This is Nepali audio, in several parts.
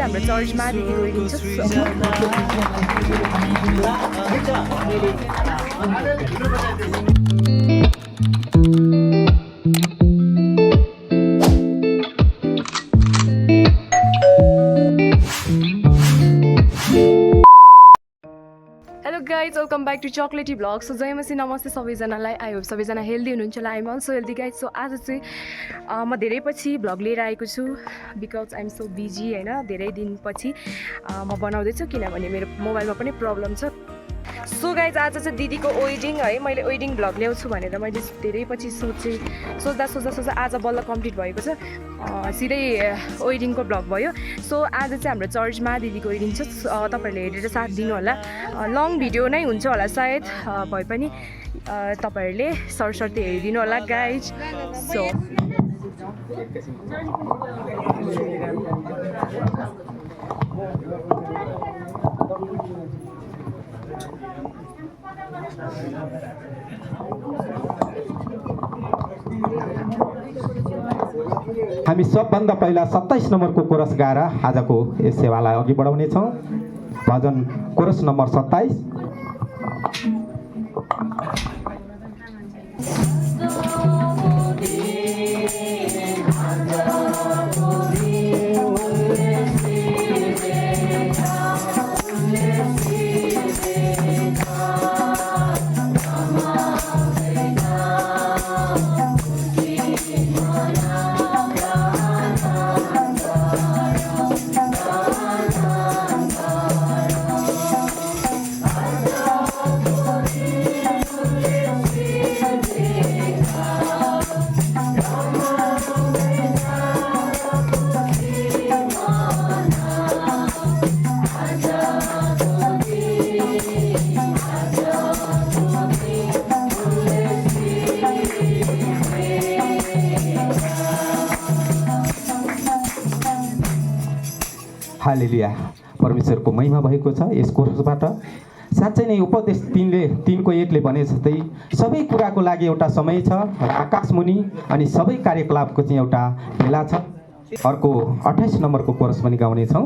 चाहिँ हाम्रो चर्चमा दिदी गइदिन्छ। Guys welcome back to chocolatey vlog. So जयमसी नमस्ते सबैजनालाई। आई होप सबैजना हेल्दी हुनुहुन्छ होला। I'm also healthy guys. So आज चाहिँ म धेरै पछि भ्लग लिएर आएको छु बिकज आइएम सो बिजी होइन। धेरै दिनपछि म बनाउँदैछु किनभने मेरो मोबाइलमा पनि प्रब्लम छ। सो गाइज आज चाहिँ दिदीको वेडिङ है, मैले वेडिङ भ्लग ल्याउँछु भनेर मैले धेरै पछि सोच्दा आज बल्ल कम्प्लिट भएको छ। सिधै वेडिङको भ्लग भयो। सो आज चाहिँ हाम्रो चर्चमा दिदीको वेडिङ छ। तपाईँहरूले हेरेर साथ दिनु होला। लङ भिडियो नै हुन्छ होला सायद, भए पनि तपाईँहरूले सरसर्ती हेरिदिनु होला गाइज। सो हामी सबभन्दा पहिला 27 नम्बरको कोरस गाएर आजको यस सेवालाई अघि बढाउनेछौँ। भजन कोरस नम्बर 27। हालेलुया, परमेश्वरको महिमा भएको छ यस कोरसबाट। साँच्चै नै उपदेश 3:3 1ले भने जस्तै सबै कुराको लागि एउटा समय छ, आकाशमुनि अनि सबै कार्यकलापको चाहिँ एउटा बेला छ। अर्को 28 नम्बरको कोरस पनि गाउनेछौँ।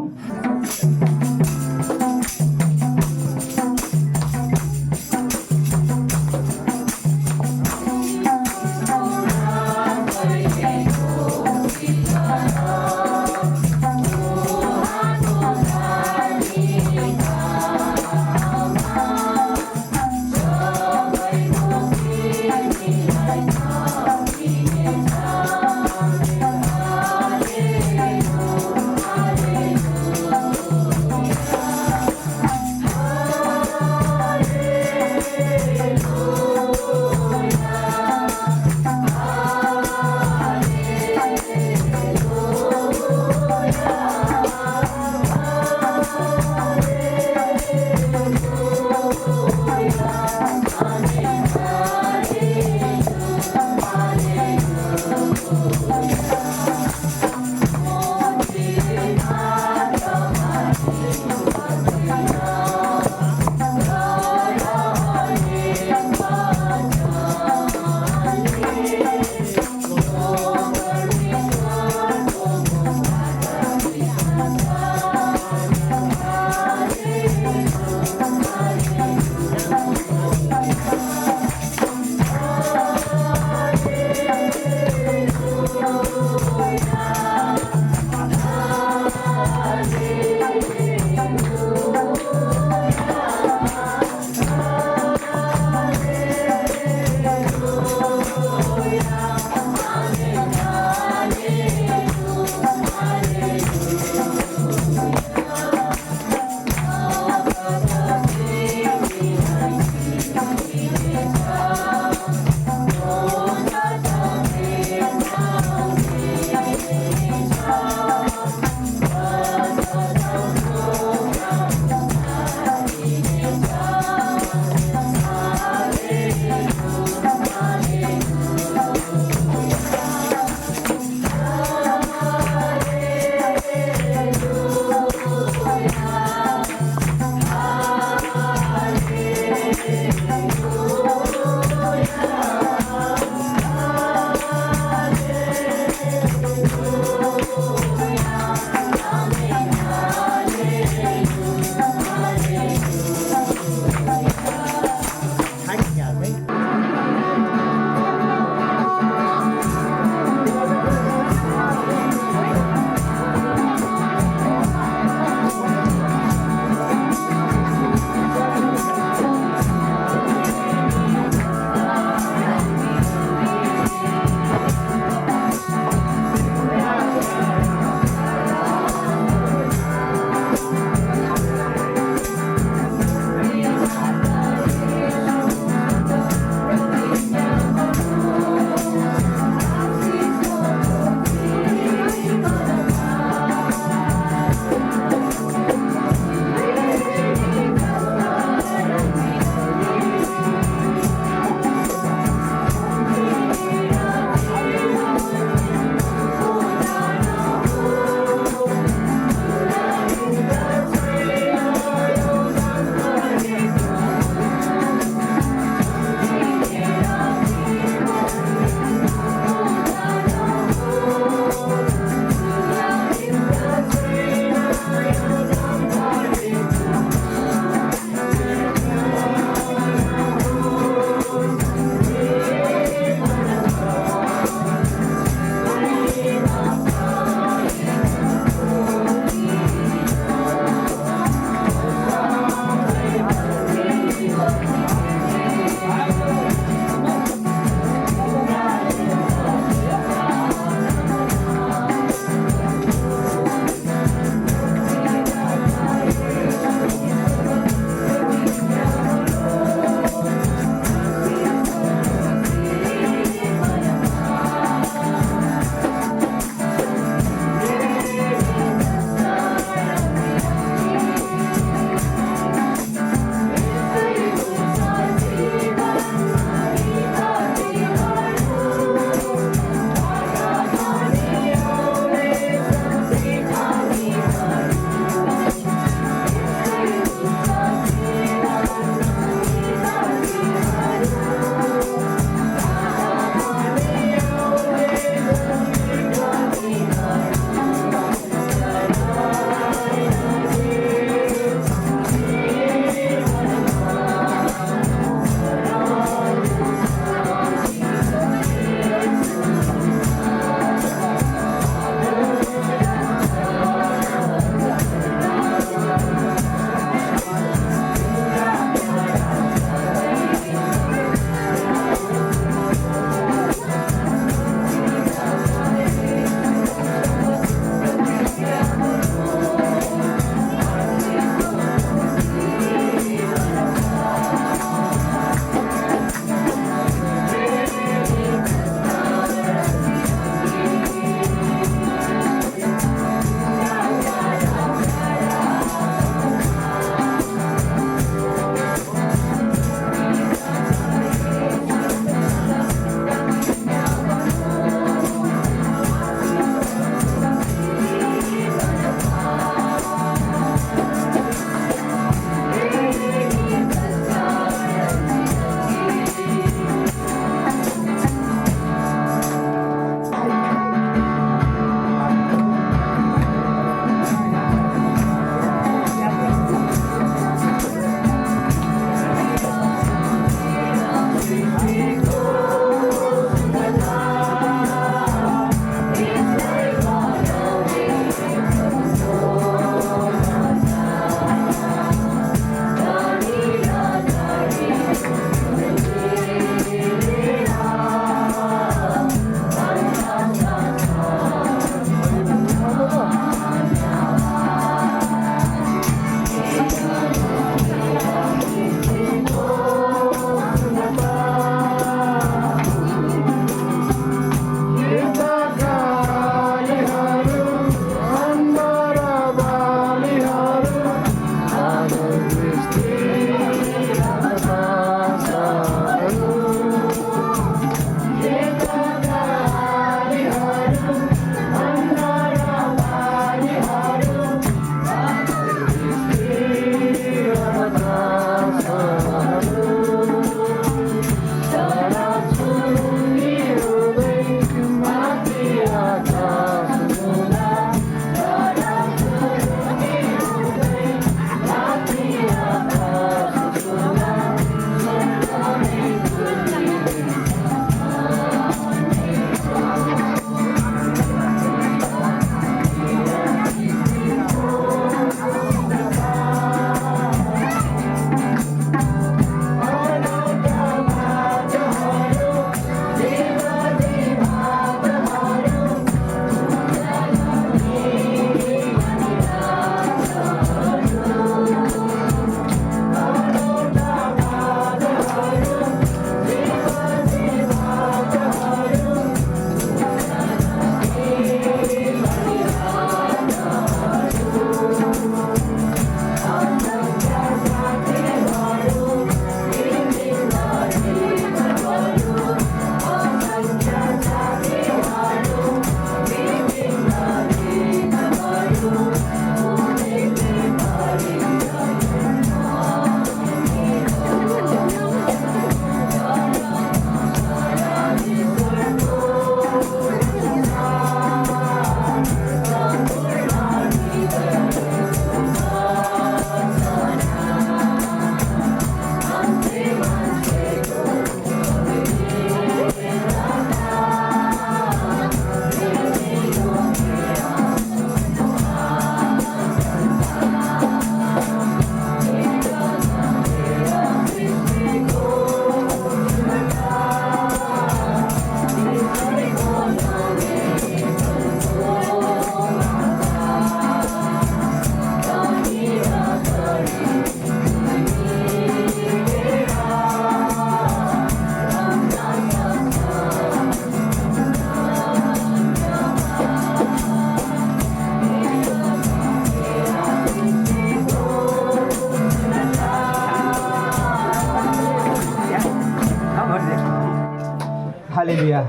हालेलुया।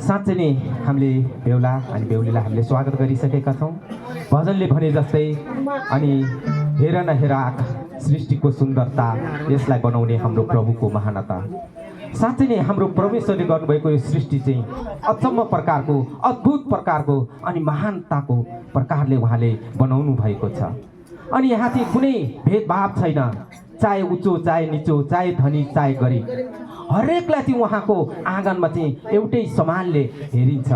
साँच्चै नै हामीले बेहुला अनि बेहुलीलाई हामीले स्वागत गरिसकेका छौँ। भजनले भने जस्तै अनि हेर न हेर सृष्टिको सुन्दरता, यसलाई बनाउने हाम्रो प्रभुको महानता। साँच्चै नै हाम्रो परमेश्वरले गर्नुभएको यो सृष्टि चाहिँ अचम्म प्रकारको, अद्भुत प्रकारको अनि महानताको प्रकारले उहाँले बनाउनु भएको छ। अनि यहाँ चाहिँ कुनै भेदभाव छैन, चाहे उच्चो चाहे निचो, चाहे धनी चाहे गरिब, हरेकलाई चाहिँ उहाँको आँगनमा चाहिँ एउटै समानले हेरिन्छ,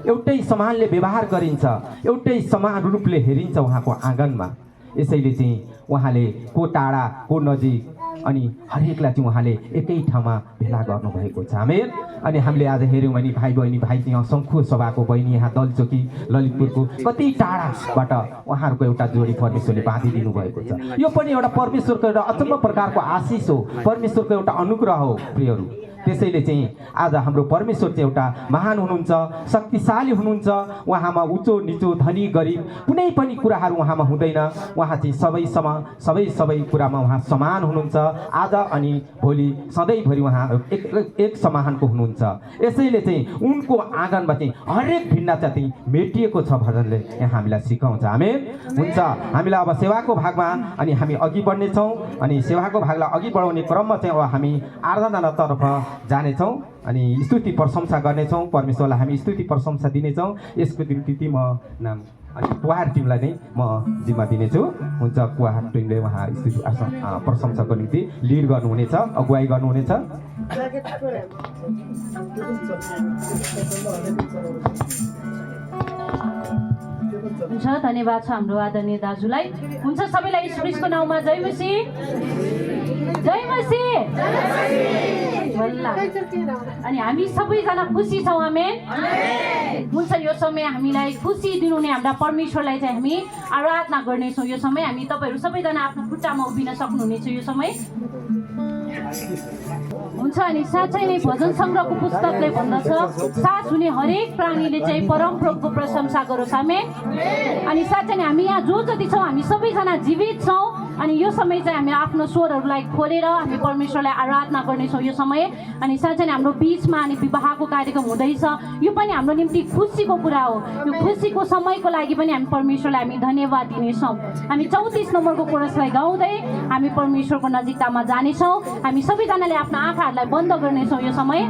एउटै समानले व्यवहार गरिन्छ, एउटै समान रूपले हेरिन्छ उहाँको आँगनमा। यसैले चाहिँ उहाँले को टाढा को नजिक अनि हरेकलाई चाहिँ उहाँले एकै ठाउँमा भेला गर्नुभएको छ। आमेन। अनि हामीले आज हेऱ्यौँ भने भाइ चाहिँ यहाँ शङ्खु सभाको बहिनी यहाँ दलचोकी ललितपुरको कति टाढाबाट उहाँहरूको एउटा जोडी परमेश्वरले बाँधिदिनु भएको छ। यो पनि एउटा परमेश्वरको एउटा अचम्म प्रकारको आशिष हो, परमेश्वरको एउटा अनुग्रह हो प्रियहरू। त्यसैले चाहिँ आज हाम्रो परमेश्वर चाहिँ एउटा महान हुनुहुन्छ, शक्तिशाली हुनुहुन्छ। उहाँमा उच्चो निचो धनी गरिब कुनै पनि कुराहरू उहाँमा हुँदैन। उहाँ चाहिँ सबै कुरामा उहाँ समान हुनुहुन्छ। आज अनि भोलि सधैँभरि उहाँ एक समानको हुनुहुन्छ। यसैले चाहिँ उनको आँगनमा चाहिँ हरेक भिन्नता चाहिँ मेटिएको छ भजनले यहाँ हामीलाई सिकाउँछ। आमेन। हुन्छ, हामीलाई अब सेवाको भागमा अनि हामी अघि बढ्नेछौँ। अनि सेवाको भागलाई अघि बढाउने क्रममा चाहिँ अब हामी आराधनातर्फ जानेछौँ अनि स्तुति प्रशंसा गर्नेछौँ। परमेश्वरलाई हामी स्तुति प्रशंसा दिनेछौँ। यसको निम्ति म नाम अनि कुहार टिमलाई नै म जिम्मा दिनेछु। हुन्छ, कुहार टिमले उहाँ स्तुति प्रशंसाको निम्ति लिड गर्नुहुनेछ, अगुवाई गर्नुहुनेछ। हुन्छ, धन्यवाद छ हाम्रो आदरणीय दाजुलाई। हुन्छ, सबैलाई यीशु ख्रीष्टको नाउँमा जय मसीह, जय मसीह। अनि हामी सबैजना खुसी छौँ। आमेन। हुन्छ, यो समय हामीलाई खुसी दिनुहुने हाम्रा परमेश्वरलाई चाहिँ हामी आराधना गर्नेछौँ। यो समय हामी तपाईँहरू सबैजना आफ्नो खुट्टामा उभिन सक्नुहुनेछ यो समय। हुन्छ, अनि साँच्चै नै भजन सङ्ग्रहको पुस्तकले भन्दछ सास हुने हरेक प्राणीले चाहिँ परमप्रभुको प्रशंसा गरोस्। आमेन। अनि साँच्चै नै हामी यहाँ जो जति छौँ हामी सबैजना जीवित छौँ। अनि यो समय चाहिँ हामी आफ्नो स्वरहरूलाई खोलेर हामी परमेश्वरलाई आराधना गर्नेछौँ यो समय। अनि साँच्चै नै हाम्रो बिचमा अनि विवाहको कार्यक्रम हुँदैछ, यो पनि हाम्रो निम्ति खुसीको कुरा हो। यो खुसीको समयको लागि पनि हामी परमेश्वरलाई हामी धन्यवाद दिनेछौँ। हामी 34 नम्बरको कोरसलाई गाउँदै हामी परमेश्वरको नजिकतामा जानेछौँ। हामी सबैजनाले आफ्नो आँखाहरूलाई बन्द गर्नेछौँ यो समय।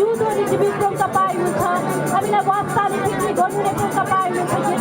जिउँदो अनि जीवित प्रभु तपाईँ हुनुहुन्छ हामीलाई वास्ता अनि बिक्री गर्नुहुने प्रभु तपाईँ हुनुहुन्छ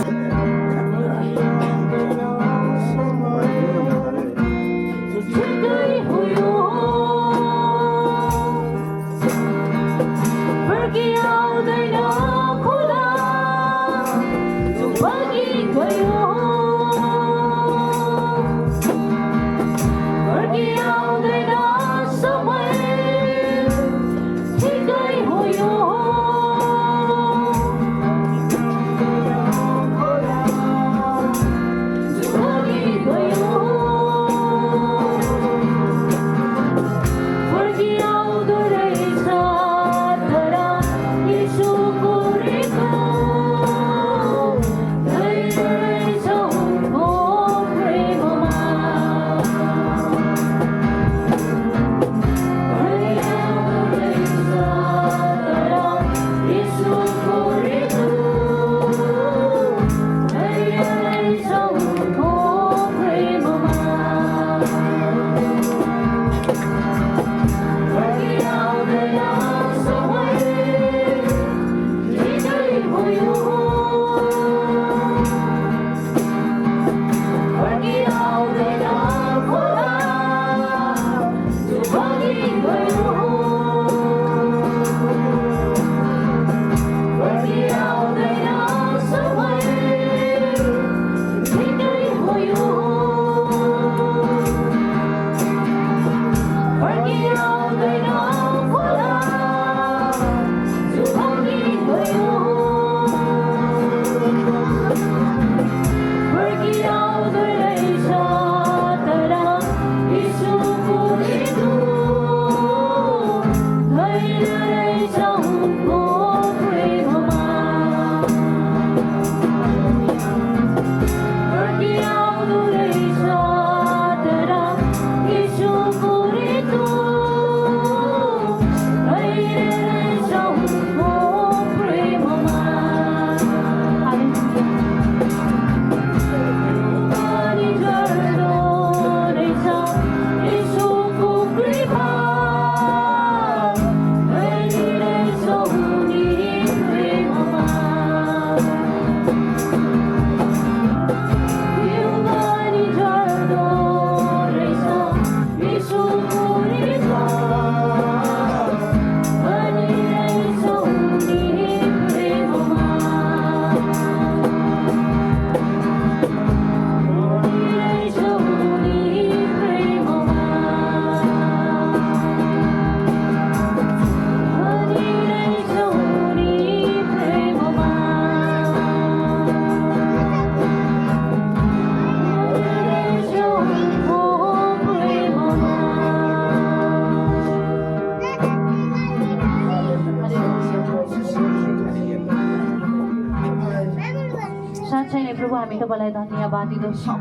हामी तपाईँलाई धन्यवाद दिँदछौँ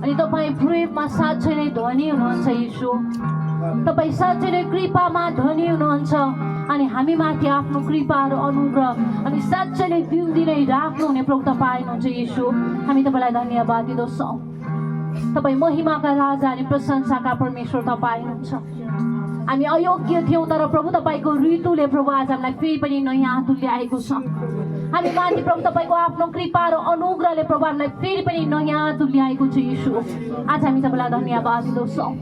अनि तपाईँ प्रेममा साँच्चै नै धनी हुनुहुन्छ यीशु तपाईँ साँच्चै नै कृपामा धनी हुनुहुन्छ अनि हामीमाथि आफ्नो कृपाहरू अनुग्रह अनि साँच्चै नै दिनदिनै राख्नुहुने प्रभु तपाईँ हुनुहुन्छ यीशु हामी तपाईँलाई धन्यवाद दिँदछौँ तपाईँ महिमाका राजा अनि प्रशंसाका परमेश्वर तपाईँ हुनुहुन्छ हामी अयोग्य थियौँ तर प्रभु तपाईँको ऋतुले प्रभु आज हामीलाई फेरि पनि नयाँ हात ल्याएको छ हामी माथि प्रभु तपाईँको आफ्नो कृपा र अनुग्रहले प्रभु हामीलाई फेरि पनि नयाँ हात ल्याएको छ यीशु आज हामी तपाईँलाई धन्यवाद दिँदछौँ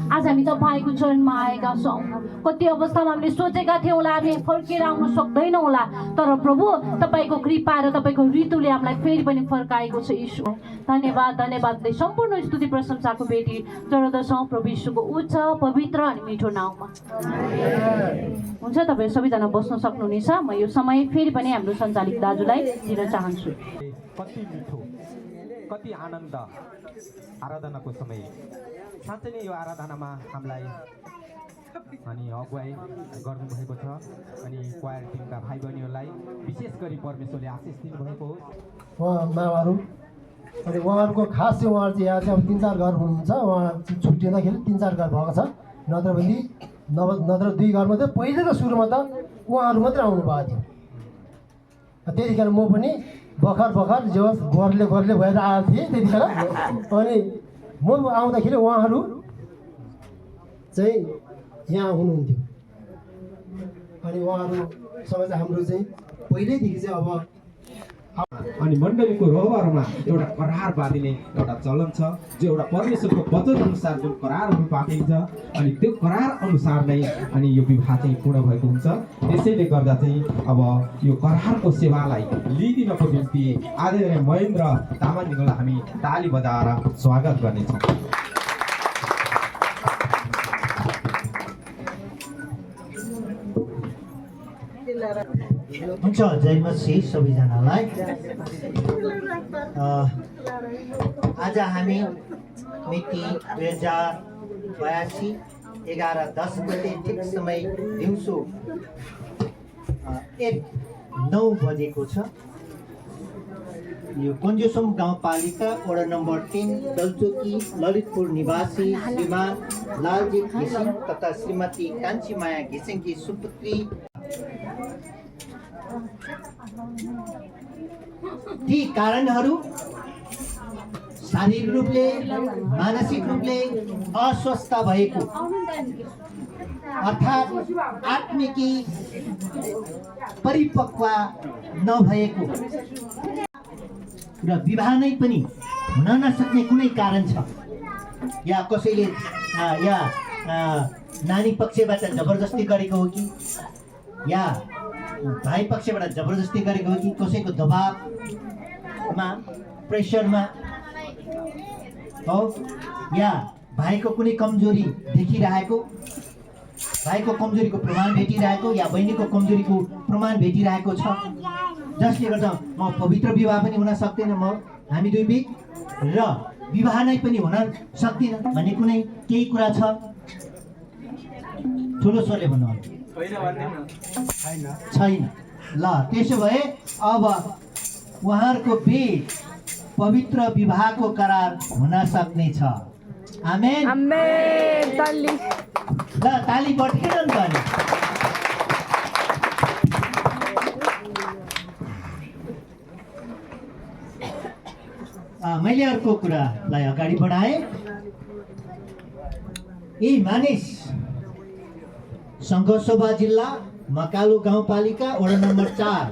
आज हामी तपाईँको चरणमा आएका छौँ कति अवस्थामा हामीले सोचेका थियौँ होला हामी फर्केर आउन सक्दैनौँ होला तर प्रभु तपाईँको कृपा र तपाईँको ऋतुले हामीलाई फेरि पनि फर्काएको छ यीशु धन्यवाद धन्यवाद सम्पूर्ण स्तुति प्रशंसाको भेटी चढाउँदछौँ प्रभु यीशुको उच्च पवित्र अनि मिठो नाउँमा हुन्छ तपाईँहरू सबैजना बस्न सक्नुहुनेछ म यो समय फेरि पनि हाम्रो सञ्चालित दाजुलाई दिन चाहन्छु कति मिठो कति आनन्द आराधनाको समय साँच्चै नै यो आराधनामा हामीलाई अनि अगुवाई गर्नुभएको छ अनि क्वायर टिमका भाइ बहिनीहरूलाई विशेष गरी परमेश्वरले आशिष दिनुभएको हो उहाँहरू अनि उहाँहरूको खास चाहिँ उहाँहरू चाहिँ यहाँ चाहिँ अब 3-4 घर हुनुहुन्छ उहाँ छुट्टिँदाखेरि 3-4 घर भएको छ नत्र 2 घर मात्रै पहिलेको सुरुमा त उहाँहरू मात्रै आउनुभएको थियो त्यतिखेर म पनि भर्खर जो गोरले भएर आएको थिएँ त्यतिखेर अनि म आउँदाखेरि उहाँहरू चाहिँ यहाँ हुनुहुन्थ्यो अनि उहाँहरूसँग चाहिँ हाम्रो चाहिँ पहिल्यैदेखि चाहिँ अब अनि मण्डलीको रहबरमा एउटा करार बाँधिने एउटा चलन छ, जो एउटा परमेश्वरको वचन अनुसार जुन करारहरू बाँधिन्छ अनि त्यो करार अनुसार नै अनि यो विवाह चाहिँ पूर्ण भएको हुन्छ। त्यसैले गर्दा चाहिँ अब यो करारको सेवालाई लिइदिनको निम्ति आदरणीय महेन्द्र तामाङजीलाई हामी ताली बजाएर स्वागत गर्नेछौँ। हुन्छ, जय मसीह सबैजनालाई। आज हामी मिति 2082 11:10 बजे ठिक समय दिउँसो 1:09 बजेको छ। यो कुञ्जोसोम गाउँपालिका वडा नम्बर 3 दलचोकी ललितपुर निवासी श्रीमान लालजी घिसिङ तथा श्रीमती कान्छीमाया घिसिङकी सुपुत्री ती कारणहरू शारीरिक रूपले मानसिक रूपले अस्वस्थ भएको अर्थात् आत्मिकी परिपक्व नभएको र विवाह नै पनि हुन नसक्ने कुनै कारण छ, या कसैले या नानी पक्षबाट जबरजस्ती गरेको हो कि, या भाइ पक्षबाट जबरजस्ती गरेको हो कि, कसैको दबावमा प्रेसरमा हो, या भाइको कुनै कमजोरी देखिरहेको, भाइको कमजोरीको प्रमाण भेटिरहेको, या बहिनीको कमजोरीको प्रमाण भेटिरहेको छ, जसले गर्दा म पवित्र विवाह पनि हुन सक्दैन, हामी दुई बिच र विवाह नै पनि हुन सक्दिन भन्ने कुनै केही कुरा छ? ठुलो स्वरले भन्नु छैन। ल, त्यसो भए अब उहाँहरूको बिच पवित्र विवाहको करार हुन सक्ने छ। आमेन। आमेन। ताली। ल, ताली बटकेर नि त। मैले अर्को कुरालाई अगाडि बढाएँ। यी मानिस सङ्घसभा जिल्ला मकालु गाउँपालिका वडा नम्बर 4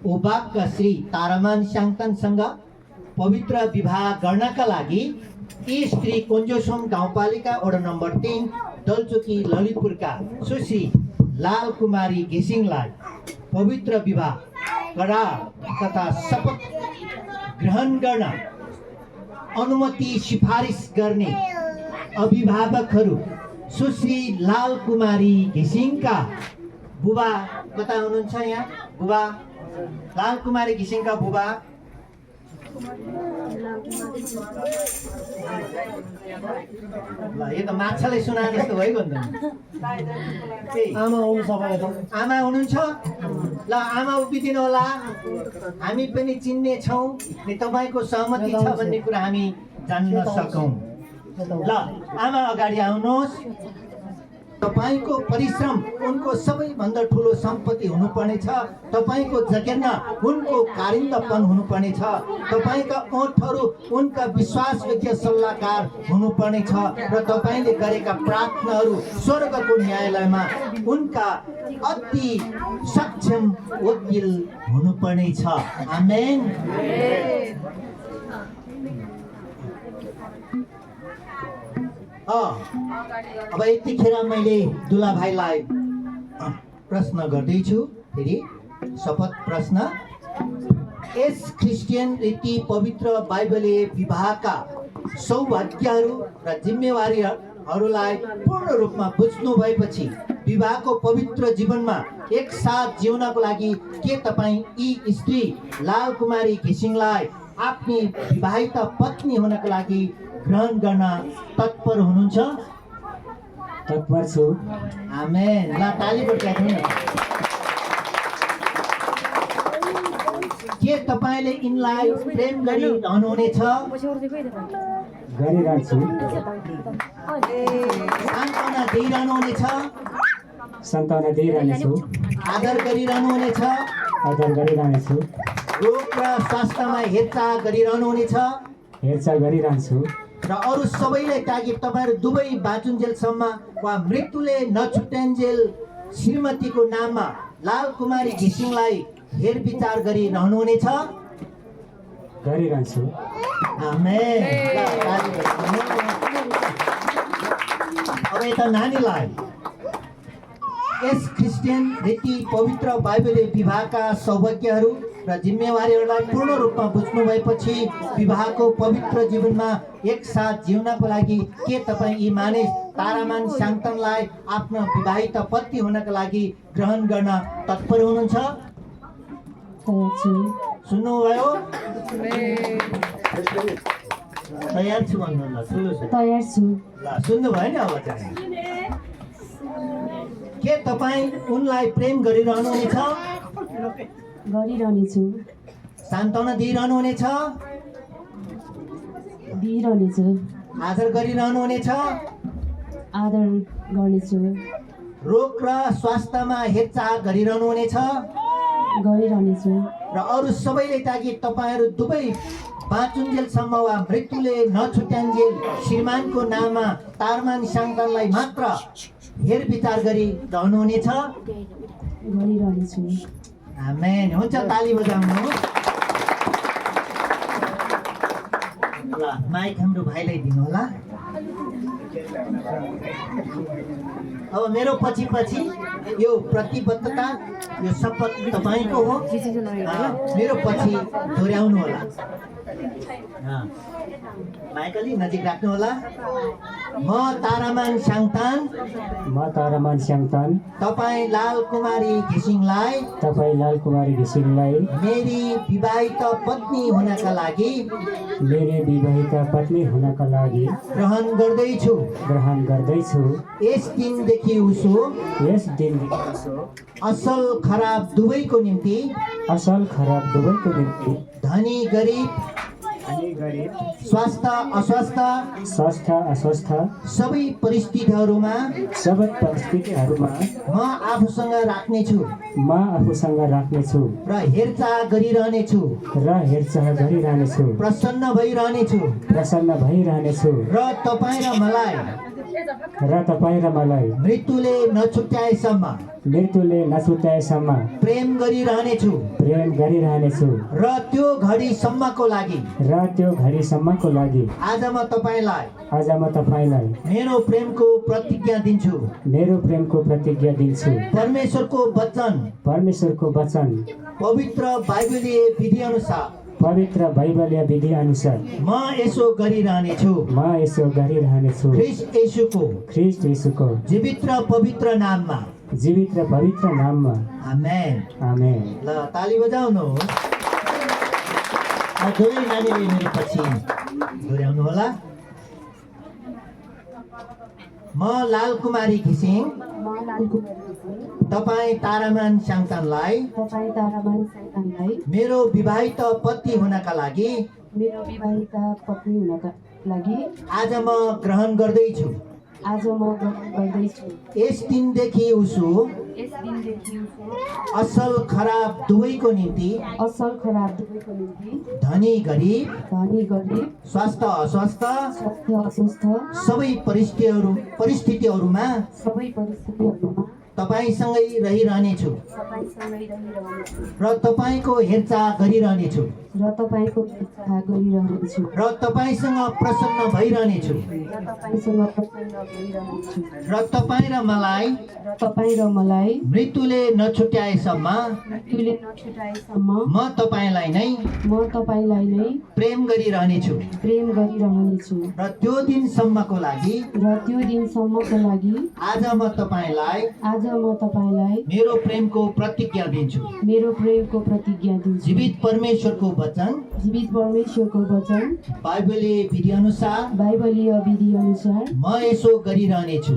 ओबाकका श्री तारामान स्याङतानसँग पवित्र विवाह गर्नका लागि यी स्त्री कुञ्जोसोम गाउँपालिका वडा नम्बर 3 दलचोकी ललितपुरका सुश्री लाल कुमारी घिसिङलाई पवित्र विवाह करार तथा शपथ ग्रहण गर्न अनुमति सिफारिस गर्ने अभिभावकहरू सुश्री लाल कुमारी घिसिङका बुबा कता हुनुहुन्छ? यहाँ बुबा लाल कुमारी घिसिङका बुबा ल, यो त माछाले सुना जस्तो भइगयो नि त। आमा आउनु सबै आमा हुनुहुन्छ? ल, आमा उभिदिनु होला, हामी पनि चिन्ने छौँ, तपाईँको सहमति छ भन्ने कुरा हामी जान्न सकौँ। ल, आमा अगाडि आउनुहोस्। तपाईँको परिश्रम उनको सबैभन्दा ठुलो सम्पत्ति हुनुपर्नेछ। तपाईँको जगेर्ना उनको कारिन्दपन हुनुपर्नेछ। तपाईँका ओठहरू उनका विश्वासयोग्य सल्लाहकार हुनुपर्नेछ र तपाईँले गरेका प्रार्थनाहरू स्वर्गको न्यायालयमा उनका अति सक्षम वकिल हुनुपर्नेछ। आमेन। अब यतिखेर मैले दुला भाइलाई प्रश्न गर्दैछु। फेरि शपथ प्रश्न। यस क्रिस्चियन रीति पवित्र बाइबलीय विवाहका सौभाग्यहरू र जिम्मेवारीहरूलाई पूर्ण रूपमा बुझ्नु भएपछि विवाहको पवित्र जीवनमा एकसाथ जिउनको लागि के तपाईँ यी स्त्री लाल कुमारी घिसिङलाई आफ्नी विवाहित पत्नी हुनको लागि ग्रहण गर्न तत्पर हुनुहुन्छ? तत्पर छु। आमेन। ल, ताली बजाउनु न। के तपाईँले यिनलाई प्रेम गरिरहनुहुनेछ? गरिरहन्छु। सान्त्वना दिइरहनुहुनेछ? सान्त्वना दिइरहनेछु। आदर गरिरहनुहुनेछ? आदर गरिरहनेछु। रोग र स्वास्थ्यमा हेरचाह गरिरहनुहुनेछ? हेरचाह गरिरहन्छु। र अरू सबैलाई ताकि तपाईँहरू दुवै बाँचुन्जेलसम्म वा मृत्युले नछुट्यान्जेल श्रीमतीको नाममा लाल कुमारी घिसिङलाई हेरविचार गरिरहनुहुनेछ? गरिरहन्छु। आमेन। अब यता नानीलाई यस क्रिस्चियन रीति पवित्र बाइबलीय विवाहका सौभाग्यहरू र जिम्मेवारीहरूलाई पूर्ण रूपमा बुझ्नु भएपछि विवाहको पवित्र जीवनमा एकसाथ जिउनको लागि के तपाईँ यी मानिस तारामान स्याङतानलाई आफ्नो विवाहित पति हुनका लागि ग्रहण गर्न तत्पर हुनुहुन्छ? सुन्नुभयो? तयार छु भन्नु ल, ठुलो छ। तयार छु। ल सुन्नुभयो नि? अब चाहिँ के तपाईँ उनलाई प्रेम गरिरहनुहुनेछ? गरिरहनेछु। सान्त्वना दिइरहनुहुनेछ? दिइरहनेछु। आदर गरिरहनुहुनेछ? आदर गर्नेछु। रोग र स्वास्थ्यमा हेरचाह गरिरहनुहुनेछ? गरिरहनेछु। र अरू सबैले ताकि तपाईँहरू दुवै बाँचुन्जेलसम्म वा मृत्युले नछुट्यान्जेल श्रीमानको नाममा तारमान स्याङतानलाई मात्र हेरविचार गरिरहनुहुनेछ? गरिरहनेछु। आमेन। हुन्छ, ताली बजाउनु। ल माइक हाम्रो भाइलाई दिनु होला। अब मेरो पछि पछि यो प्रतिबद्धता, यो शपथ तपाईँको हो। मेरो पछि दोहोऱ्याउनु होला। माइक अलि नजिक राख्नु होला। म तारामान स्याङतान, म तारामान स्याङतान तपाईँ लाल कुमारी घिसिङलाई तपाईँ लाल कुमारी घिसिङलाई मेरी विवाहित पत्नी हुनका लागि मेरो विवाहित पत्नी हुनका लागि ग्रहण गर्दैछु। ग्रहण गर्दैछु। यस दिनदेखि उसो यस दिनदेखि असल खराब दुवैको निम्ति, असल खराब दुवैको निम्ति, धनी गरिब, अनि गरिब, स्वास्थ्य अस्वास्थ्य, स्वस्थ अस्वस्थ सबै परिस्थितिहरूमा सबै परिस्थितिहरूमा म आफूसँग राख्नेछु म आफूसँग राख्नेछु र हेरचाह गरिरहनेछु, र हेरचाह गरिरहनेछु, प्रसन्न भइरहनेछु प्रसन्न भइरहनेछु, र तपाईँ र मलाई मृत्युले नछुट्याएसम्म मृत्युले नछुट्याएसम्म प्रेम गरिरहनेछु प्रेम गरिरहनेछु, र त्यो घडीसम्मको लागि र त्यो घडीसम्मको लागि आज म तपाईँलाई मेरो प्रेमको प्रतिज्ञा दिन्छु। मेरो प्रेमको प्रतिज्ञा दिन्छु। परमेश्वरको वचन पवित्र बाइबलीय विधि अनुसार पवित्र बाइबलीय विधि अनुसार म यसो गरिरहनेछु। ख्रीष्ट येशूको जीवित र पवित्र नाममा। आमेन। आमेन। ल ताली बजाउनु। दुवै नानीले मेरो पछि दोहोऱ्याउनु होला। म लाल कुमारी घिसिङ तपाईँ तारामान स्याङतानलाई मेरो विवाहित पति हुनका लागि आज म ग्रहण गर्दैछु। यस दिनदेखि उसो असल खराब दुवैको निम्ति, धनी गरिब, स्वास्थ्य अस्वास्थ्य सबै परिस्थितिहरूमा तपाईँसँगै रहिरहनेछु र तपाईँको हेरचाह गरिरहनेछु र तपाईँसँग प्रसन्न भइरहनेछु र तपाईँ र मलाई मृत्युले नछुट्याएसम्म म तपाईँलाई नै प्रेम गरिरहनेछु र त्यो दिनसम्मको लागि आज म तपाईँलाई मेरो प्रेमको प्रतिज्ञा दिन्छु। जीवित परमेश्वरको वचन बाइबलीय विधि अनुसार म यसो गरिरहनेछु।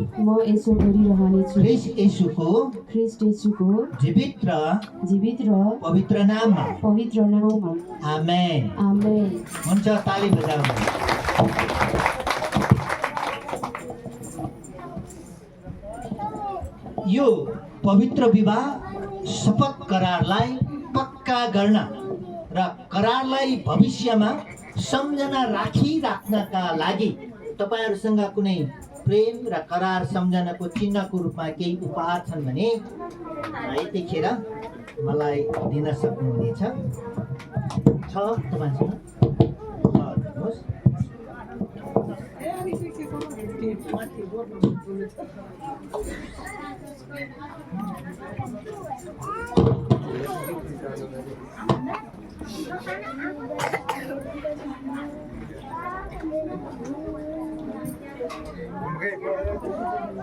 ख्रीष्ट येशूको जीवित र पवित्र नाममा। आमेन। हुन्छ, ताली बजाउनु। यो पवित्र विवाह शपथ करारलाई पक्का गर्न र करारलाई भविष्यमा सम्झना राखिराख्नका लागि तपाईँहरूसँग कुनै प्रेम र करार सम्झनाको चिन्हको रूपमा केही उपहार छन् भने यतिखेर मलाई दिन सक्नुहुनेछ। छ तपाईँसँग? भन्नुहोस्।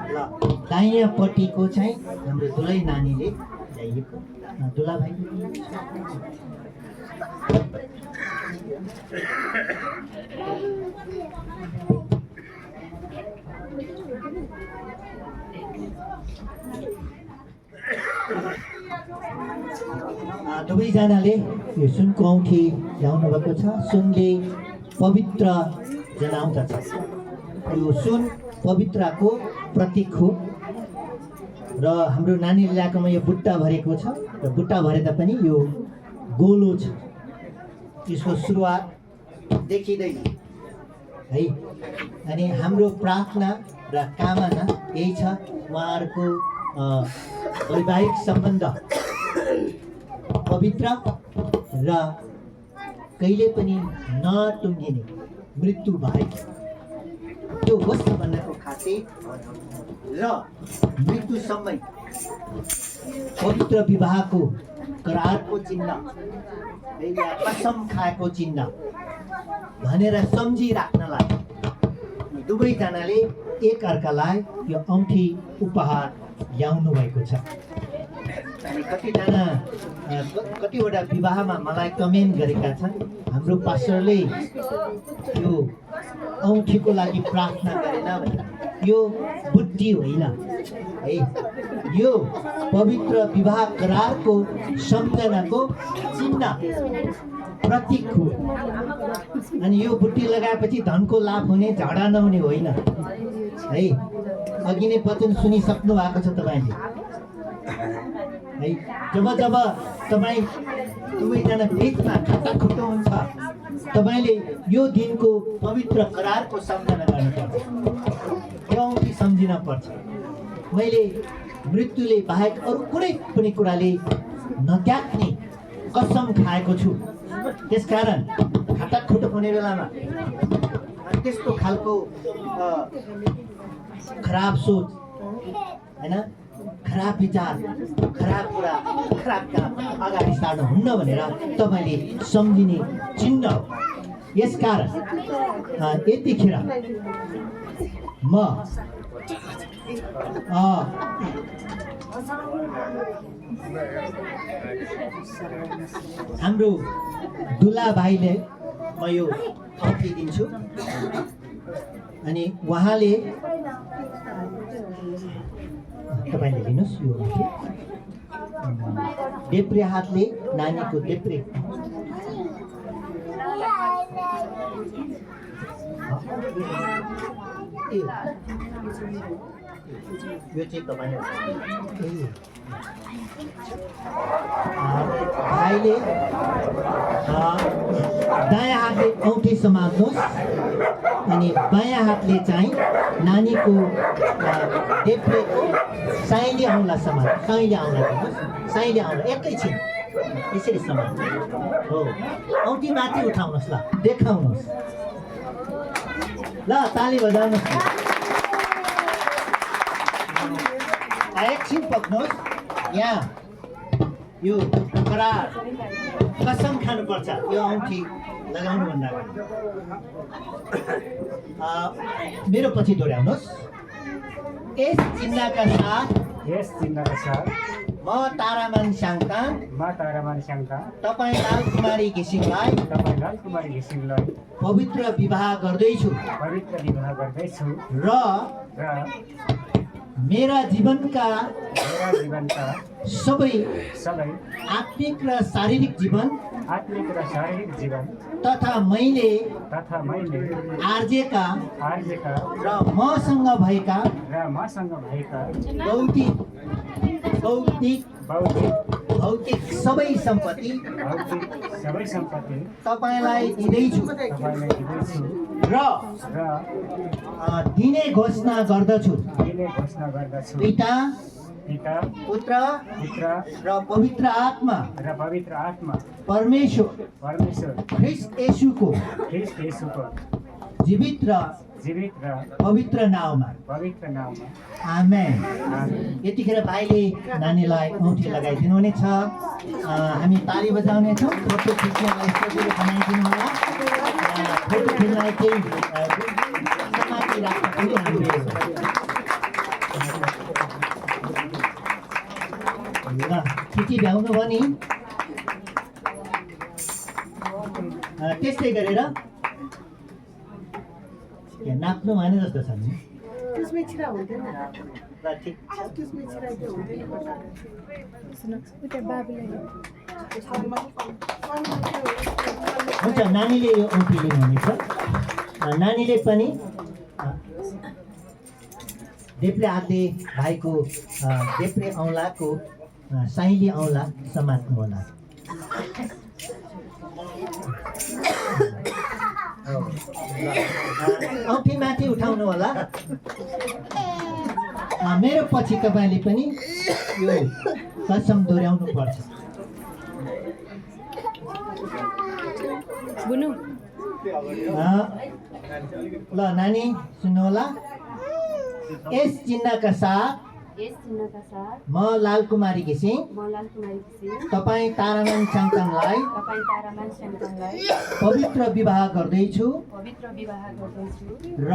ल दाहिनेपट्टिको चाहिँ हाम्रो दुलै नानीले ल्याइएको। दुला भाइ दुवैजनाले यो सुनको औँठी ल्याउनु भएको छ। सुनले पवित्र जनाउँदछ। यो सुन पवित्रको प्रतीक हो र हाम्रो नानीले ल्याएकोमा यो बुट्टा भरेको छ र बुट्टा भरे तापनि यो गोलो छ। यसको सुरुवात देखिँदैन है। अनि हाम्रो प्रार्थना र कामना यही छ, उहाँहरूको वैवाहिक सम्बन्ध पवित्र र कहिले पनि नटुङ्गिने मृत्यु बाहेक त्यो होस् भन्नको खासै र मृत्युसम्मै पवित्र विवाहको करारको चिन्ह, कसम खाएको चिन्ह भनेर सम्झिराख्नलाई दुवैजनाले एक अर्कालाई यो औँठी उपहार ल्याउनु भएको छ। अनि कतिवटा विवाहमा मलाई कमेन्ट गरेका छन्, हाम्रो पास्टरले यो औँठीको लागि प्रार्थना गरेन भनेर। यो बुद्धि होइन है, यो पवित्र विवाह करारको सम्झनाको चिन्ह प्रतीक हो। अनि यो बुट्टी लगाएपछि धनको लाभ हुने, झगडा नहुने होइन है। अघि नै वचन सुनिसक्नु भएको छ तपाईँले है। जब जब तपाईँ दुवैजना बिचमा खटाखुटो हुन्छ, तपाईँले यो दिनको पवित्र करारको सम्झना गर्नुपर्छ, यो औँठी सम्झिन पर्छ। मैले मृत्युले बाहेक अरू कुनै पनि कुराले नत्याग्ने कसम खाएको छु। त्यसकारण खटाखुटो हुने बेलामा त्यस्तो खालको खराब सोच होइन, खराब विचार, खराब कुरा, खराब काम अगाडि सार्नुहुन्न भनेर तपाईँले सम्झिने चिन्ह हो। यसकारण यतिखेर म हाम्रो दुला भाइले म यो औँठी दिन्छु। अनि उहाँले तपाईँले लिनुहोस् यो औँठी। देब्रे हातले नानीको देब्रे यो चाहिँ तपाईँले भाइले दायाँ हातले औँठी समात्नुहोस् अनि बायाँ हातले चाहिँ नानीको देब्रेको साइली औँला समात, साइली औँला दिनुहोस्, साइली औँला एकैछिन यसरी समात्नु हो। औँठी माथि उठाउनुहोस्, ल देखाउनुहोस्, ल ताली बजाउनुहोस्। एकछिन पक्नुहोस्। यहाँ यो करार कसम खानुपर्छ यो औँठी लगाउनुभन्दा अगाडि। मेरो पछि दोहोऱ्याउनुहोस्। यस चिन्हका साथ म तारामान स्याङतान तपाईँ लालकुमारी घिसिङलाई पवित्र विवाह गर्दैछु र मेरा जीवनका सबै आत्मिक र शारीरिक जीवन तथा मैले आर्जेका र मसँग भएका बौद्धिक भौतिक सबै सम्पत्ति भौतिक सबै सम्पत्ति तपाईँलाई दिँदैछु तपाईँलाई दिँदैछु र दिने घोषणा गर्दछु दिने घोषणा गर्दछु पिता पिता पुत्र पुत्र र पवित्र आत्मा र पवित्र आत्मा परमेश्वर परमेश्वर ख्रिस्ट येशूको ख्रिस्ट येशूको जीवित र जीवित र पवित्र नाउँमा पवित्र नाममा आमेन। आमेन। यतिखेर भाइले नानीलाई औँठी लगाइदिनु हुनेछ। हामी ताली बजाउनेछौँ। फोटो खिच्नलाई सजिलो बनाइदिनु होला। फोटो खिच्नलाई केही समाति राख्न पनि हामीले ल खिची भ्याउनु भयो नि। त्यस्तै गरेर नाप्नु भने जस्तो छ नि। ल ठिक हुन्छ नानीले यो औँठी लिनुहुनेछ। नानीले पनि देब्रे हातले भाइको देब्रे औँलाको साइली औँला समात्नु होला। औँठी माथि उठाउनु होला। मेरो पछि तपाईँले पनि यो कसम दोहोऱ्याउनु पर्छ। ल नानी सुन्नुहोला। यस चिन्हका साथ म लालकुमारी घिसिङ तपाईँ तारामान स्याङताङलाई पवित्र विवाह गर्दैछु र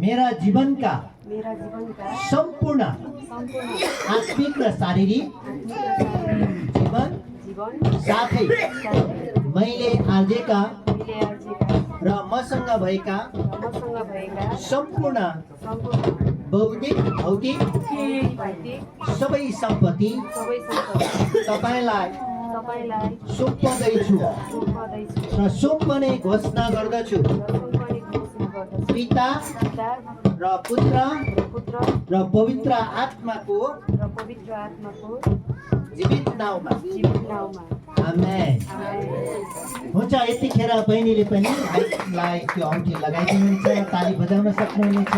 मेरा जीवनका सम्पूर्ण आत्मिक र शारीरिक जीवन साथै मैले आर्जेका र मसँग भएका सम्पूर्ण बौद्धिक भौतिक सबै सम्पत्ति तपाईँलाई सुम्पदैछु र सुम्पने घोषणा गर्दछु पिता र पुत्र र पवित्र आत्माको जीवित नाउँमा आमेन। हुन्छ यतिखेर बहिनीले पनि भाइलाई त्यो औँठी लगाइदिनुहुन्छ। ताली बजाउन सक्नुहुनेछ।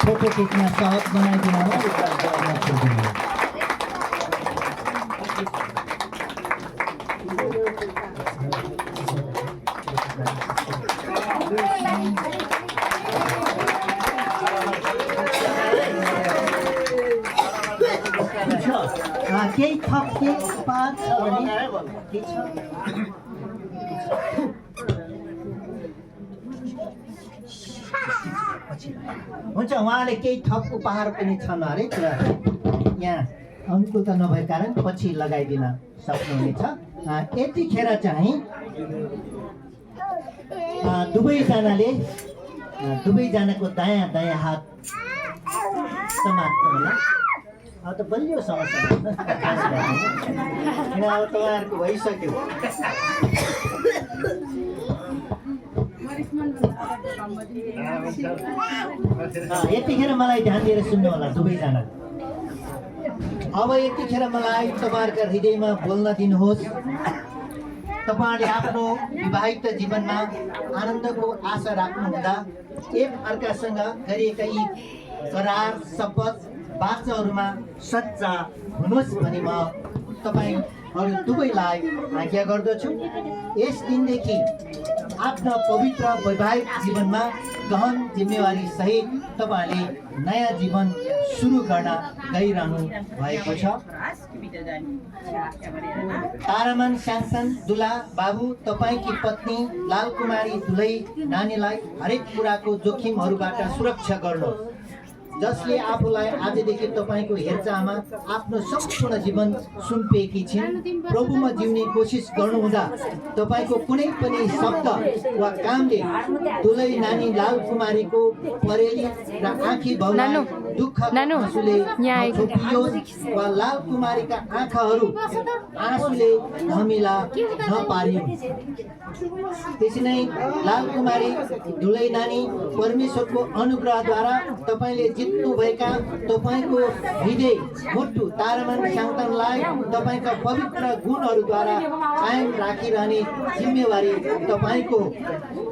फोटो खिच्न सहज बनाइदिनु होला। केही थप केही पाँच छ भने ठिक छ। हुन्छ उहाँले केही थप उपहार पनि छन् अरे तर यहाँ अनुकूलता नभएको कारण पछि लगाइदिन सक्नुहुनेछ। यतिखेर चाहिँ दुवैजनाको दायाँ दायाँ हात समात्नु होला। अब त बलियो समस्या किन अब तपाईँहरूको भइसक्यो। यतिखेर मलाई ध्यान दिएर सुन्नु होला दुवैजना। अब यतिखेर मलाई तपाईँहरूका हृदयमा बोल्न दिनुहोस्। तपाईँहरूले आफ्नो विवाहित जीवनमा आनन्दको आशा राख्नुहुँदा एक अर्कासँग गरिएका यी करार शपथ वाचाहरूमा सच्चा हुनुहोस् भनी म तपाईँहरू दुवैलाई आज्ञा गर्दछु। यस दिनदेखि आफ्ना पवित्र वैवाहिक जीवनमा गहन जिम्मेवारी सहित तपाईँहरूले नयाँ जीवन सुरु गर्न गइरहनु भएको छ। तारामान स्याङताङ दुला बाबु तपाईँकी पत्नी लालकुमारी दुलै नानीलाई हरेक कुराको जोखिमहरूबाट सुरक्षा गर्नुहोस्, जसले आफूलाई आजदेखि तपाईँको हेरचाहमा आफ्नो सम्पूर्ण जीवन सुम्पिएकी छिन्। प्रभुमा जिउने कोसिस गर्नुहुँदा तपाईँको कुनै पनि शब्द वा कामले दुलै नानी लालकुमारीको परेली र आँखी भाउलाई दुःखको नानु, आँसुले यहाँ आइज। नछोपियोस् वा लाल कुमारीका आँखाहरू आँसुले धमिला नपारियोस्। त्यसै नै लाल कुमारी दुलै नानी परमेश्वरको अनुग्रहद्वारा तपाईँले जित्नुभएका तपाईँको हृदय मुटु तारामान सन्तानलाई तपाईँका पवित्र गुणहरूद्वारा कायम राखिरहने जिम्मेवारी तपाईँको।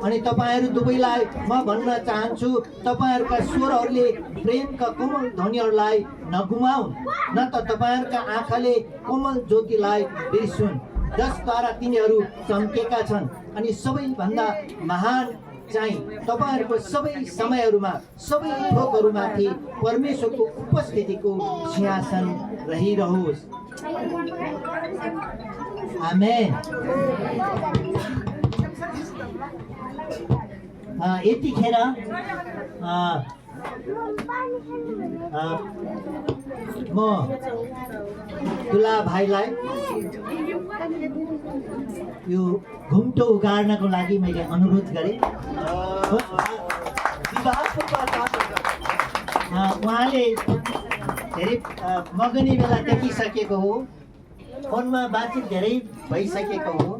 अनि तपाईँहरू दुवैलाई म भन्न चाहन्छु, तपाईँहरूका स्वरहरूले प्रेमका कोमल ध्वनिहरूलाई नगुमाउन्, न त तपाईँहरूका आँखाले कोमल ज्योतिलाई बिर्सुन् जसद्वारा तिनीहरू चम्केका छन्। अनि सबैभन्दा महान चाहिँ तपाईँहरूको सबै समयहरूमा सबै थोकहरूमाथि परमेश्वरको उपस्थितिको सिंहासन रहिरहोस्। आमेन। यतिखेर म दुला भाइलाई यो घुम्टो उगाड्नको लागि मैले अनुरोध गरेँ। उहाँले धेरै मगनी बेला देखिसकेको हो, फोनमा बातचित धेरै भइसकेको हो,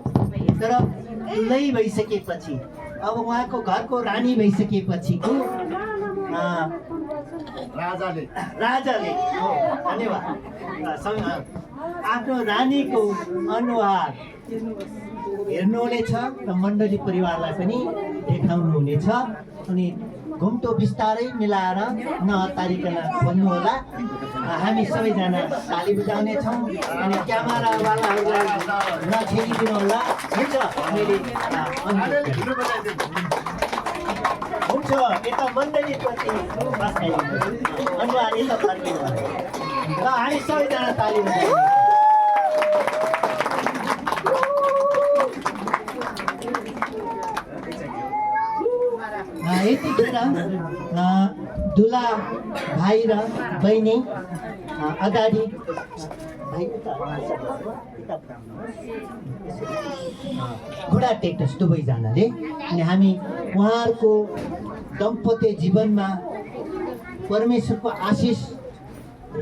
तर दुलै भइसकेपछि अब उहाँको घरको रानी भइसकेपछिको राजाले हो, धन्यवाद, आफ्नो रानीको अनुहार हेर्नुहुनेछ र मण्डली परिवारलाई पनि देखाउनुहुनेछ। अनि घुम्टो बिस्तारै मिलाएर नहतारिकन बोल्नुहोला। हामी सबैजना ताली बजाउनेछौँ अनि क्यामेरावालाहरूलाई नछेडिदिनु होला। हुन्छ, मैले हुन्छ, यता मण्डलीप्रति अनुहार यता फर्किनु होला र हामी सबैजना ताली बजाउँ। यतिखेर दुला भाइ र बहिनी अगाडि घुँडा टेक्नुहोस् दुवैजनाले। अनि हामी उहाँहरूको दम्पत्य जीवनमा परमेश्वरको आशिष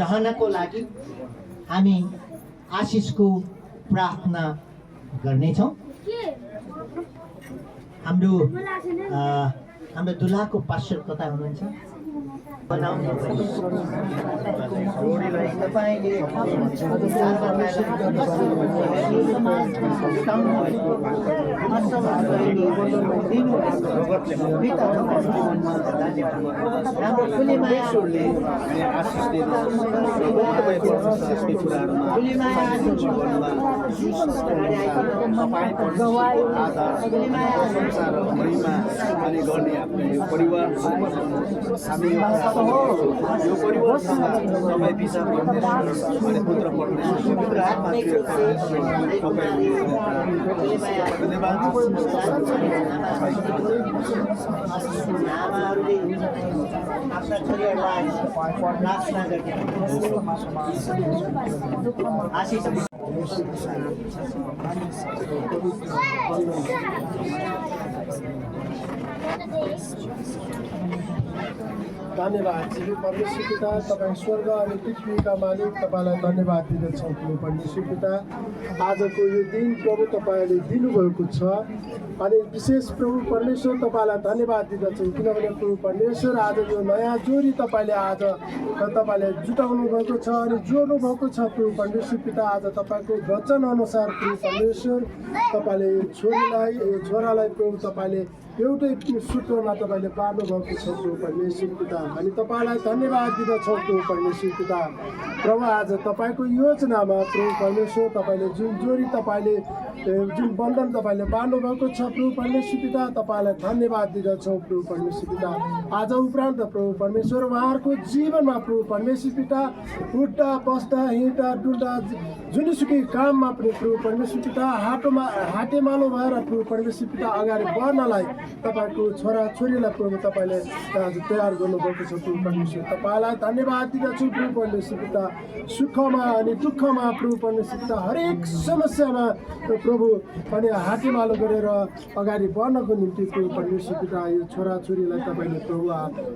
रहनको लागि हामी आशिषको प्रार्थना गर्नेछौँ। हाम्रो दुलाको पास्टर कता हुनुहुन्छ? बनाउनु तपाईँले परिवार हामी यो परिवारसँग तपाईँ पिता परमेश्वर अनि पुत्र परमेश्वर आमाहरूले आफ्ना छोरीहरूलाई प्रार्थना गर्ने आशिष धन्यवाद श्री परमेश्वर पिता, तपाईँ स्वर्ग अनि पृथ्वीका मालिक, तपाईँलाई धन्यवाद दिँदछौँ प्रभु परमेश्वर पिता। आजको यो दिन प्रभु तपाईँले दिनुभएको छ अनि विशेष प्रभु परमेश्वर तपाईँलाई धन्यवाद दिँदछौँ किनभने प्रभु परमेश्वर आज यो नयाँ जोडी तपाईँले आज तपाईँले जुटाउनु भएको छ अनि जोड्नु भएको छ प्रभु परमेश्वर पिता। आज तपाईँको वचन अनुसार प्रभु परमेश्वर तपाईँले छोरालाई प्रभु तपाईँले एउटै सूत्रमा तपाईँले पार्नु भएको छ प्रभु परमेश्वर पिता। अनि तपाईँलाई धन्यवाद दिँदछौँ प्रभु परमेश्वर पिता। प्रभु आज तपाईँको योजनामा प्रभु परमेश्वर तपाईँले जुन जोडी तपाईँले जुन बन्धन तपाईँले बाँड्नु भएको छ प्रभु परमेश्वर पिता, तपाईँलाई धन्यवाद दिँदछौँ प्रभु परमेश्वर पिता। आज उपरान्त प्रभु परमेश्वर उहाँहरूको जीवनमा प्रभु परमेश्वर पिता उठ्दा बस्दा हिँड्दा डुल्दा जुनसुकै काममा पनि प्रभु परमेश्वर पिता हाटेमालो भएर प्रभु परमेश्वर पिता अगाडि बढ्नलाई तपाईँको छोराछोरीलाई प्रभु तपाईँले आज तयार गर्नुभएको छ प्रभु परमेश्वर। तपाईँलाई धन्यवाद दिँदछु प्रभु परमेश्वर पिता। सुखमा अनि दुःखमा प्रभु परमेश्वर पिता हरेक समस्यामा प्रभु अनि हातेमालो गरेर अगाडि बढ्नको निम्ति प्रभु परमेश्वर पिता यो छोराछोरीलाई तपाईँले प्रभु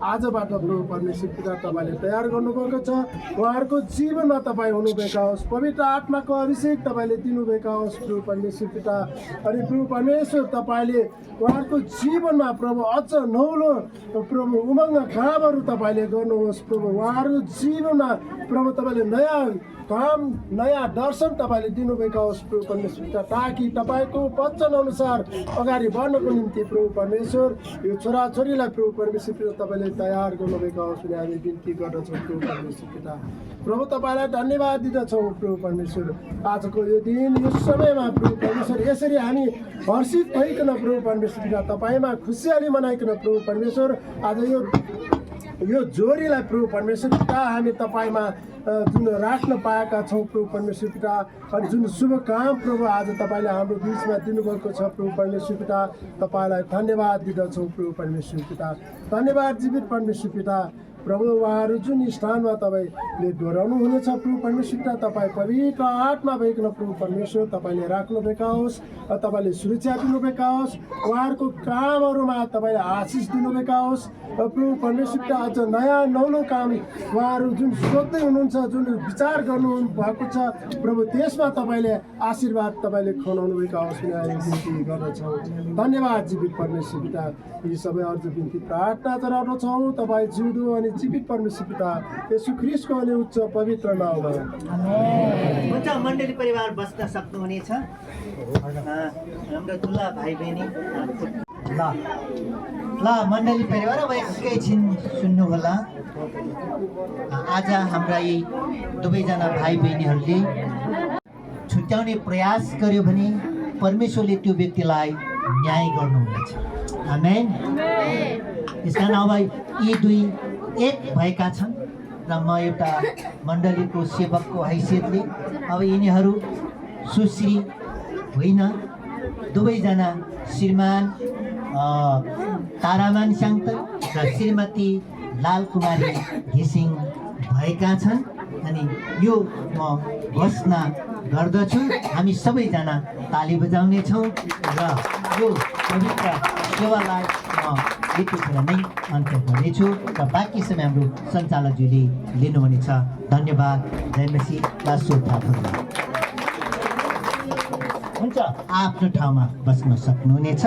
आजबाट प्रभु परमेश्वर पिता तपाईँले तयार गर्नुभएको छ। उहाँहरूको जीवनमा तपाईँ हुनुभएका होस्, पवित्र आत्माको अभिषेक तपाईँले दिनुभएका होस् प्रभु परमेश्वर पिता। अनि प्रभु परमेश्वर तपाईँले उहाँहरूको जीवनमा प्रभु अझ नौलो प्रभु उमङ्ग कामहरू तपाईँले गर्नुहोस् प्रभु। उहाँहरूको जीवनमा प्रभु तपाईँले नयाँ काम नयाँ दर्शन तपाईँले दिनुभएका होस् प्रभु परमेश्वर पिता, ताकि तपाईँको वचन अनुसार अगाडि बढ्नको निम्ति प्रभु परमेश्वर यो छोराछोरीलाई प्रभु परमेश्वर पिता तपाईँले तयार गर्नुभएका होस् भने हामी बिन्ती गर्दछौँ प्रभु परमेश्वर पिता। प्रभु तपाईँलाई धन्यवाद दिँदछौँ प्रभु परमेश्वर। आजको यो दिन यो समयमा प्रभु परमेश्वर यसरी हामी हर्षित भइकन प्रभु परमेश्वर पिता तपाईँमा खुसियाली मनाइकन प्रभु परमेश्वर आज यो जोडीलाई प्रभु परमेश्वर पिता हामी तपाईँमा जुन राख्न पाएका छौँ प्रभु परमेश्वर पिता। अनि जुन शुभ काम प्रभु आज तपाईँले हाम्रो बिचमा दिनुभएको छ प्रभु परमेश्वर पिता, तपाईँलाई धन्यवाद दिँदछौँ प्रभु परमेश्वर पिता। धन्यवाद जीवित परमेश्वर पिता। प्रभु उहाँहरू जुन स्थानमा तपाईँले दोहोऱ्याउनु हुनेछ प्रभु परमेश्वर पिता, तपाईँ पवित्र आत्मा भइकन प्रभु परमेश्वर तपाईँले राख्नुभएका होस्, तपाईँले सुरक्षा दिनुभएका होस्, उहाँहरूको कामहरूमा तपाईँले आशिष दिनुभएका होस् प्रभु परमेश्वर पिता। अझ नयाँ नौलो काम उहाँहरू जुन सोच्दै हुनुहुन्छ, जुन विचार गर्नु भएको छ प्रभु, त्यसमा तपाईँले आशीर्वाद तपाईँले खुवाउनुभएका होस् भने हामी बिन्ती गर्दछौँ। धन्यवाद जीवित परमेश्वर पिता। यी सबै अर्ज बिन्ती प्रार्थना चढाउँदछौँ तपाईँ जिउँदो अनि जीवित परमेश्वर पिता येशू ख्रीष्टको अनि उच्च पवित्र नाममा। हुन्छ, मण्डली परिवार बस्न सक्नुहुनेछ। हाम्रो ठुला भाइ बहिनी ल मण्डली परिवार अब एकैछिन सुन्नुहोला। आज हाम्रा यी दुवैजना भाइ बहिनीहरूले छुट्याउने प्रयास गर्यो भने परमेश्वरले त्यो व्यक्तिलाई न्याय गर्नुहुनेछ। आमेन। यस कारण अब यी दुई एक भएका छन् र म एउटा मण्डलीको सेवकको हैसियतले अब यिनीहरू सुश्री होइन, दुवैजना श्रीमान तारामान स्याङ्त र श्रीमती लालकुमारी घिसिङ भएका छन्। अनि यो म घोषणा गर्दछु। हामी सबैजना ताली बजाउनेछौँ र यो पवित्र सेवालाई म यतिखेर नै अन्त्य गर्नेछु र बाँकी समय हाम्रो सञ्चालकज्यूले लिनुहुनेछ। धन्यवाद। जय मसी। हुन्छ, आफ्नो ठाउँमा बस्न सक्नुहुनेछ।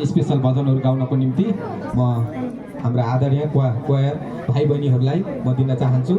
स्पेसल भजनहरू गाउनको निम्ति म हाम्रा आदरणीय क्वायर भाइ बहिनीहरूलाई म दिन चाहन्छु।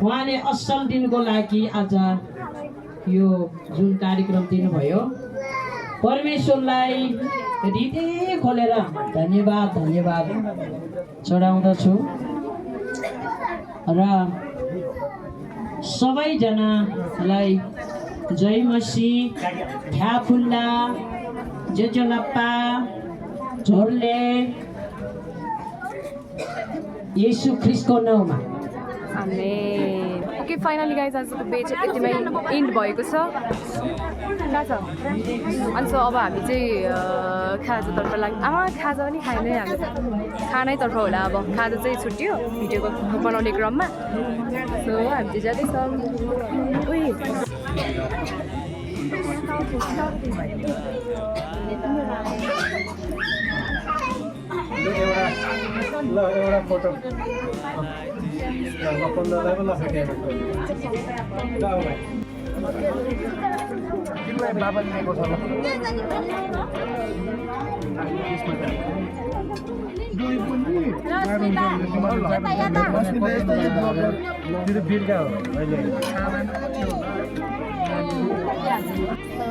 उहाँले असल दिनको लागि आज यो जुन कार्यक्रम दिनुभयो परमेश्वरलाई हृदय खोलेर धन्यवाद चढाउँदछु र सबैजनालाई जय मसी ठ्याफुल्ला जेजलप्पा झोर्ले येशू ख्रिस्टको नाउँमा आमेन। ओके फाइनली गाइज आजको बे चाहिँ यतिमै इन्ड भएको छ कहाँ छ अनि सो अब हामी चाहिँ खाजातर्फ लाग्यो आमा खाजा पनि खाएनै हामी खानैतर्फ होला अब खाजा चाहिँ छुट्यो भिडियोको बनाउने क्रममा सो हामी चाहिँ जाँदैछौँ एउटा फोटो घरमा 15 लाई पनि बाबाले दिएको छ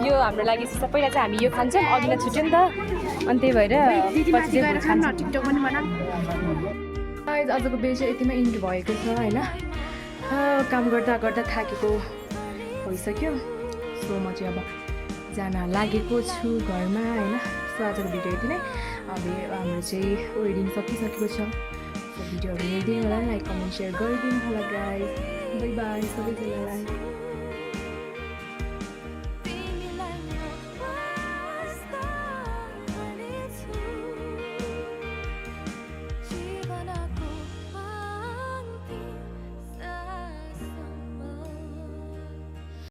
यो हाम्रो लागि सबैलाई चाहिँ हामी यो खान्छौँ अघि नै छुट्यो नि त अनि त्यही भएर टिकटक पनि बना आजको बे चाहिँ यतिमै इन्ड भएको छ होइन काम गर्दा गर्दा थाकेको भइसक्यो सो म चाहिँ अब जान लागेको छु घरमा होइन सो आजको भिडियो यति नै अब हाम्रो चाहिँ वेडिङ सकिसकेको छ सो भिडियोहरू हेरिदिनु होला लाइक कमेन्ट सेयर गरिदिनु होला गाइस बाई बाई सबैजनालाई